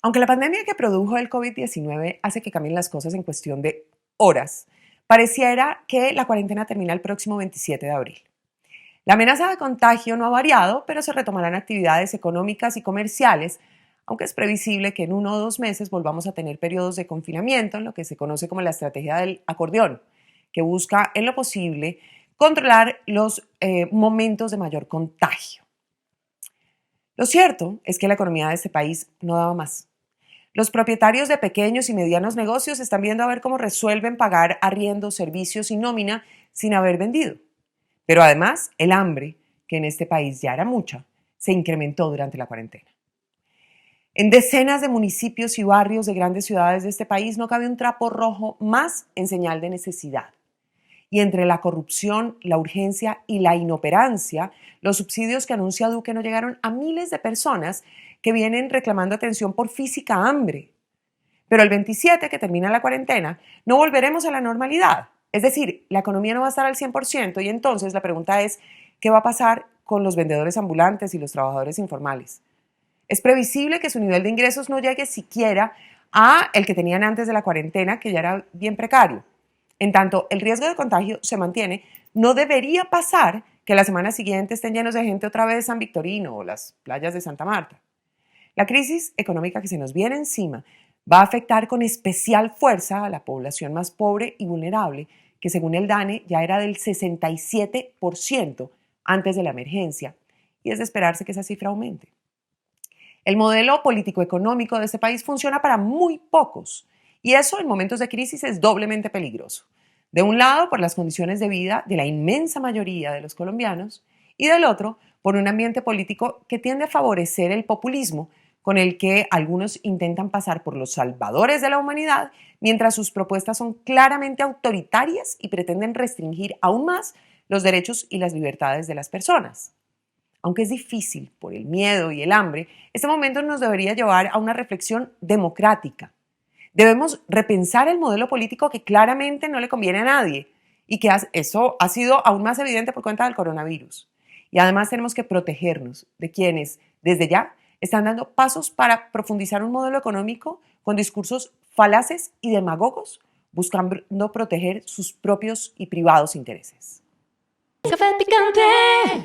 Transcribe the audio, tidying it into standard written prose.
Aunque la pandemia que produjo el COVID-19 hace que cambien las cosas en cuestión de horas, pareciera que la cuarentena termina el próximo 27 de abril. La amenaza de contagio no ha variado, pero se retomarán actividades económicas y comerciales, aunque es previsible que en 1 o 2 meses volvamos a tener periodos de confinamiento en lo que se conoce como la estrategia del acordeón, que busca en lo posible controlar los momentos de mayor contagio. Lo cierto es que la economía de este país no daba más. Los propietarios de pequeños y medianos negocios están viendo a ver cómo resuelven pagar arriendos, servicios y nómina sin haber vendido. Pero además, el hambre, que en este país ya era mucha, se incrementó durante la cuarentena. En decenas de municipios y barrios de grandes ciudades de este país no cabe un trapo rojo más en señal de necesidad. Y entre la corrupción, la urgencia y la inoperancia, los subsidios que anuncia Duque no llegaron a miles de personas que vienen reclamando atención por física hambre. Pero el 27, que termina la cuarentena, no volveremos a la normalidad. Es decir, la economía no va a estar al 100% y entonces la pregunta es, ¿qué va a pasar con los vendedores ambulantes y los trabajadores informales? Es previsible que su nivel de ingresos no llegue siquiera a el que tenían antes de la cuarentena, que ya era bien precario. En tanto, el riesgo de contagio se mantiene, no debería pasar que la semana siguiente estén llenos de gente otra vez San Victorino o las playas de Santa Marta. La crisis económica que se nos viene encima va a afectar con especial fuerza a la población más pobre y vulnerable, que según el DANE ya era del 67% antes de la emergencia, y es de esperarse que esa cifra aumente. El modelo político-económico de este país funciona para muy pocos, y eso en momentos de crisis es doblemente peligroso. De un lado, por las condiciones de vida de la inmensa mayoría de los colombianos, y del otro, por un ambiente político que tiende a favorecer el populismo, con el que algunos intentan pasar por los salvadores de la humanidad, mientras sus propuestas son claramente autoritarias y pretenden restringir aún más los derechos y las libertades de las personas. Aunque es difícil por el miedo y el hambre, este momento nos debería llevar a una reflexión democrática. Debemos repensar el modelo político que claramente no le conviene a nadie y que eso ha sido aún más evidente por cuenta del coronavirus. Y además tenemos que protegernos de quienes, desde ya, están dando pasos para profundizar un modelo económico con discursos falaces y demagogos, buscando proteger sus propios y privados intereses. Café picante.